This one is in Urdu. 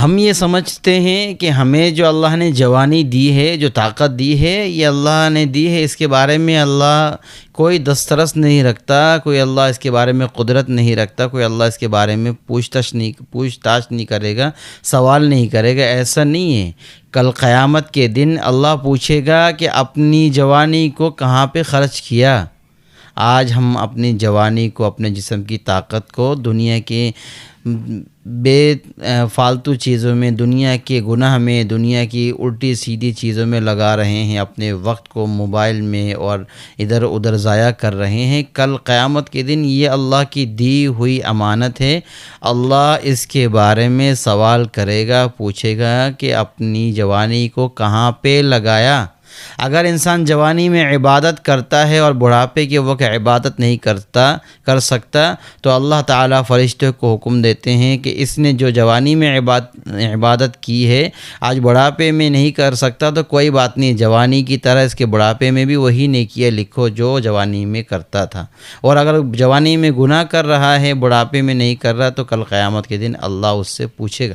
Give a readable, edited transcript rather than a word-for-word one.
ہم یہ سمجھتے ہیں کہ ہمیں جو اللہ نے جوانی دی ہے، جو طاقت دی ہے، یہ اللہ نے دی ہے، اس کے بارے میں اللہ کوئی دسترس نہیں رکھتا، کوئی اللہ اس کے بارے میں قدرت نہیں رکھتا، کوئی اللہ اس کے بارے میں پوچھ تاچھ نہیں کرے گا، سوال نہیں کرے گا۔ ایسا نہیں ہے۔ کل قیامت کے دن اللہ پوچھے گا کہ اپنی جوانی کو کہاں پہ خرچ کیا۔ آج ہم اپنی جوانی کو، اپنے جسم کی طاقت کو دنیا کے بے فالتو چیزوں میں، دنیا کے گناہ میں، دنیا کی الٹی سیدھی چیزوں میں لگا رہے ہیں، اپنے وقت کو موبائل میں اور ادھر ادھر ضائع کر رہے ہیں۔ کل قیامت کے دن یہ اللہ کی دی ہوئی امانت ہے، اللہ اس کے بارے میں سوال کرے گا، پوچھے گا کہ اپنی جوانی کو کہاں پہ لگایا۔ اگر انسان جوانی میں عبادت کرتا ہے اور بڑھاپے کے وقت عبادت نہیں کر سکتا تو اللہ تعالیٰ فرشتوں کو حکم دیتے ہیں کہ اس نے جو جوانی میں عبادت کی ہے آج بڑھاپے میں نہیں کر سکتا تو کوئی بات نہیں، جوانی کی طرح اس کے بڑھاپے میں بھی وہی نیکیاں لکھو جو جوانی میں کرتا تھا۔ اور اگر جوانی میں گناہ کر رہا ہے، بڑھاپے میں نہیں کر رہا، تو کل قیامت کے دن اللہ اس سے پوچھے گا۔